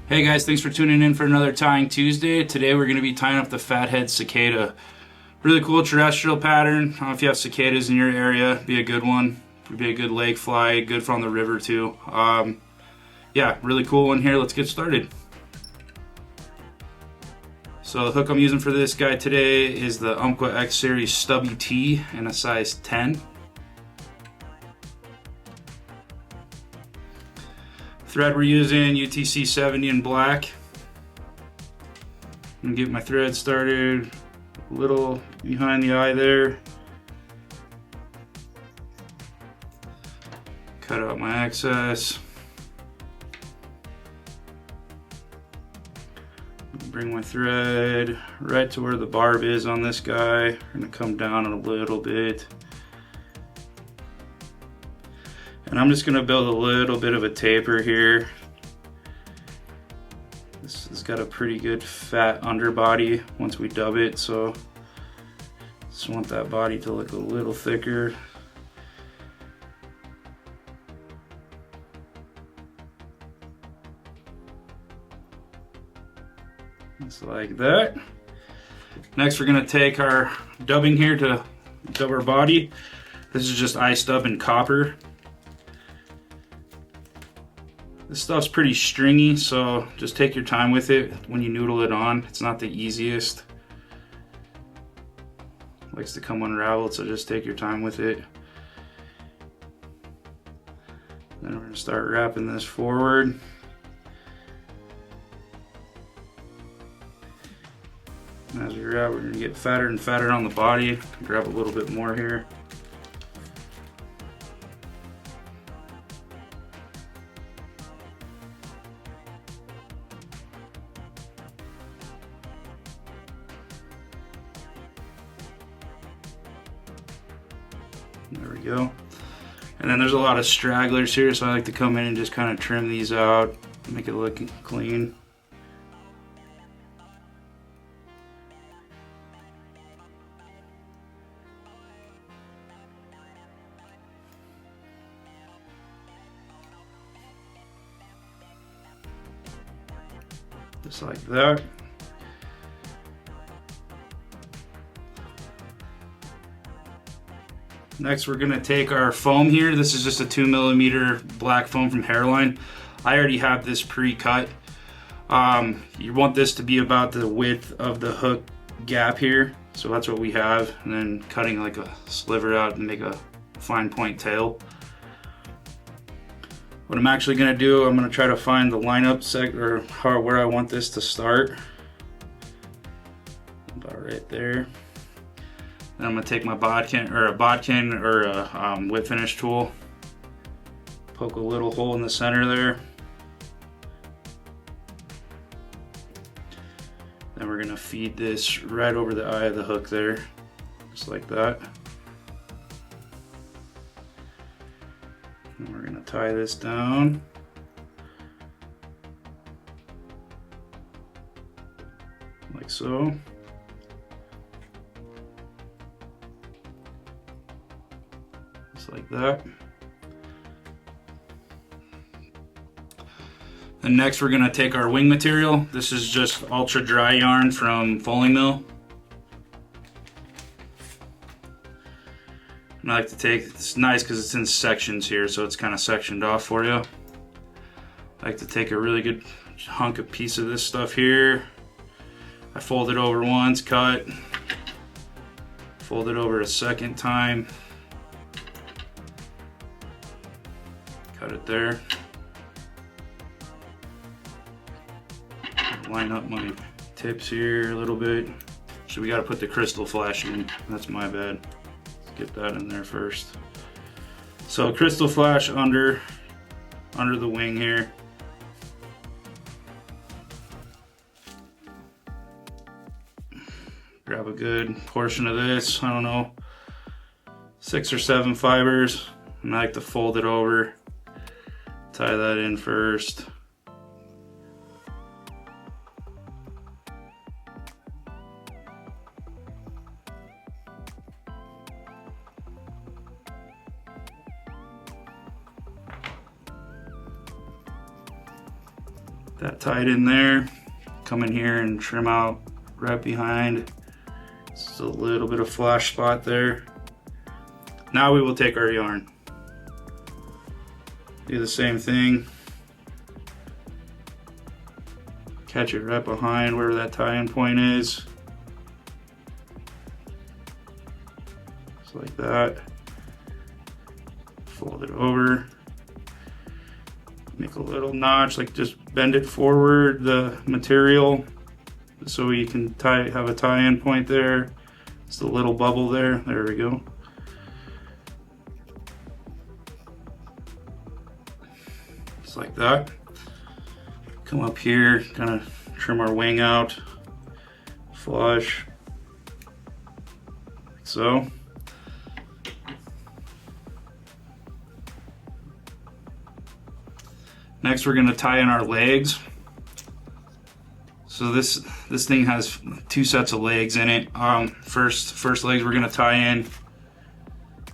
Hey guys, thanks for tuning in for another Tying Tuesday. Today we're going to be tying up the Fat Head Cicada. Really cool terrestrial pattern. I don't know if you have cicadas in your area, be a good one. Would be a good lake fly, good for on the river too. Yeah, really cool one here. Let's get started. So the hook I'm using for this guy today is the Umpqua X Series Stubby T in a size 10. Thread we're using UTC 70 in black. I'm gonna get my thread started a little behind the eye there. Cut out my excess. Bring my thread right to where the barb is on this guy. I'm gonna come down a little bit. And I'm just going to build a little bit of a taper here. This has got a pretty good fat underbody once we dub it, so just want that body to look a little thicker. Just like that. Next we're going to take our dubbing here to dub our body. This is just eye stub and copper. This stuff's pretty stringy, so just take your time with it when you noodle it on. It's not the easiest. It likes to come unraveled, so just take your time with it. Then we're gonna start wrapping this forward. And as we wrap, we're gonna get fatter and fatter on the body. Grab a little bit more here. There we go. And then there's a lot of stragglers here, so I like to come in and just kind of trim these out, make it look clean. Just like that. Next we're going to take our foam here. This is just a 2mm black foam from Hareline. I already have this pre-cut. You want this to be about the width of the hook gap here. So that's what we have. And then cutting like a sliver out and make a fine point tail. What I'm actually going to do, I'm going to try to find the lineup or where I want this to start. About right there. Then I'm going to take my bodkin or a whip finish tool, poke a little hole in the center there. Then we're going to feed this right over the eye of the hook there, just like that. And we're going to tie this down. Like so. Like that. And next we're going to take our wing material. This is just ultra dry yarn from Folding Mill. And I like to take, it's nice because it's in sections here, so it's kind of sectioned off for you. I like to take a really good hunk of piece of this stuff here. I fold it over once, cut, fold it over a second time. Cut it there. Line up my tips here a little bit. So we got to put the Krystal flash in. That's my bad. Let's get that in there first. So Krystal flash under the wing here. Grab a good portion of this. I don't know, 6 or 7 fibers, and I like to fold it over. Tie that in first. That tied in there. Come in here and trim out right behind. Just a little bit of flash spot there. Now we will take our yarn. Do the same thing. Catch it right behind where that tie-in point is. Just like that. Fold it over. Make a little notch, like just bend it forward, the material, so you can have a tie-in point there. Just a little bubble there. There we go. Just like that. Come up here, kind of trim our wing out, flush, like so. Next, we're going to tie in our legs. So this thing has 2 sets of legs in it. First legs we're going to tie in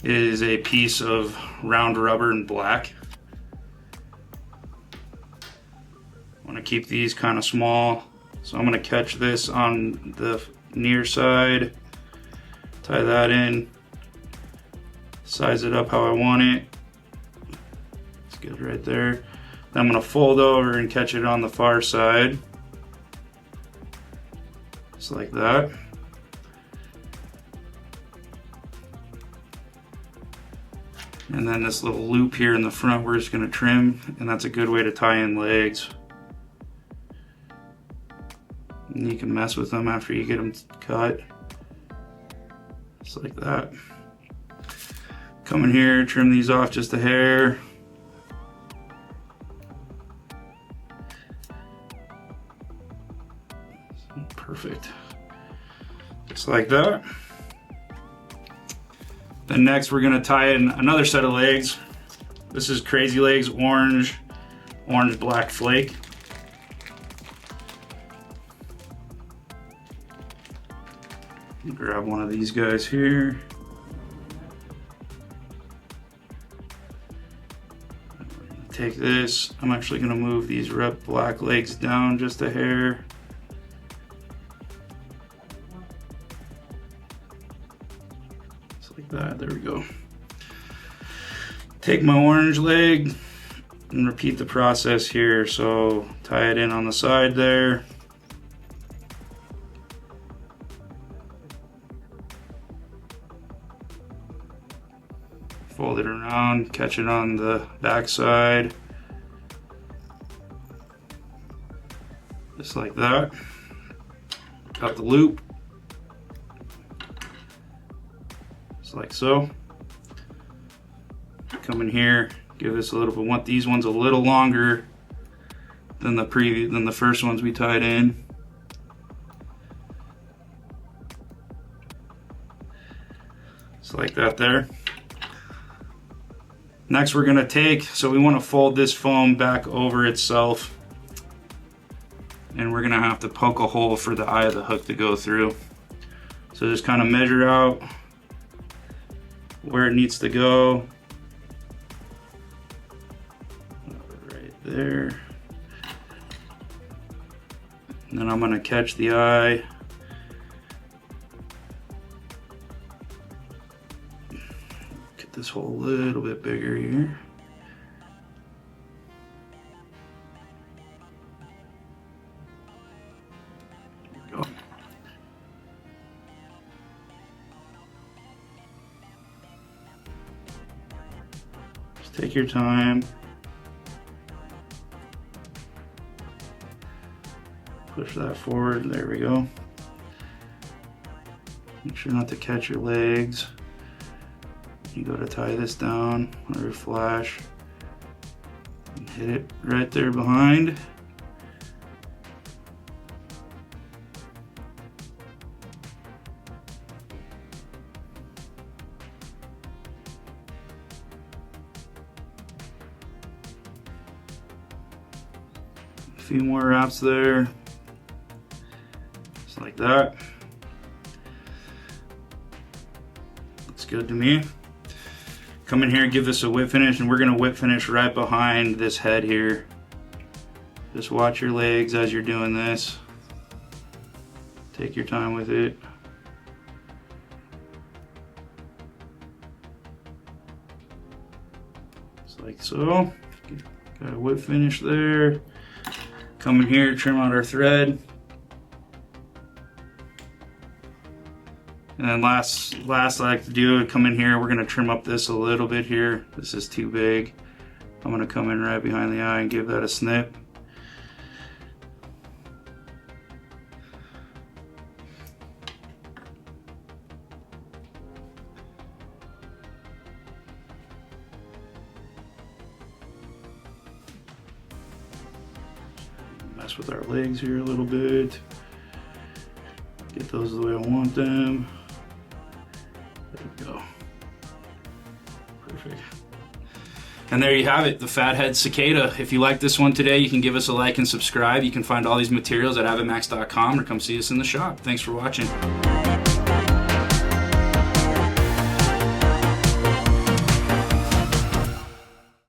is a piece of round rubber in black. I want to keep these kind of small, so I'm going to catch this on the near side, tie that in, size it up how I want it. It's good right there. I'm going to fold over and catch it on the far side, just like that. And then this little loop here in the front we're just going to trim, and that's a good way to tie in legs. And you can mess with them after you get them cut, just like that. Come in here, trim these off just a hair. Perfect. Just like that. Then next we're going to tie in another set of legs. This is Crazy Legs orange black flake. Grab one of these guys here. Take this. I'm actually going to move these red black legs down just a hair. Like that, there we go. Take my orange leg and repeat the process here. So tie it in on the side there. Fold it around, catch it on the back side. Just like that. Cut the loop. Like so. Come in here, give this a little bit. Want these ones a little longer than the first ones we tied in. Just like that there. Next we're gonna so we want to fold this foam back over itself, and we're gonna have to poke a hole for the eye of the hook to go through. So just kind of measure out where it needs to go. Right there. And then I'm going to catch the eye. Get this hole a little bit bigger here. There we go. Take your time. Push that forward. There we go. Make sure not to catch your legs. You go to tie this down or flash. And hit it right there behind. A few more wraps there. Just like that. Looks good to me. Come in here and give this a whip finish, and we're gonna whip finish right behind this head here. Just watch your legs as you're doing this. Take your time with it. Just like so. Got a whip finish there. Come in here, trim out our thread. And then last I like to do, come in here, we're gonna trim up this a little bit here. This is too big. I'm gonna come in right behind the eye and give that a snip. Mess with our legs here a little bit. Get those the way I want them. There we go. Perfect. And there you have it, the Fat Head Cicada. If you like this one today, you can give us a like and subscribe. You can find all these materials at AvidMax.com or come see us in the shop. Thanks for watching.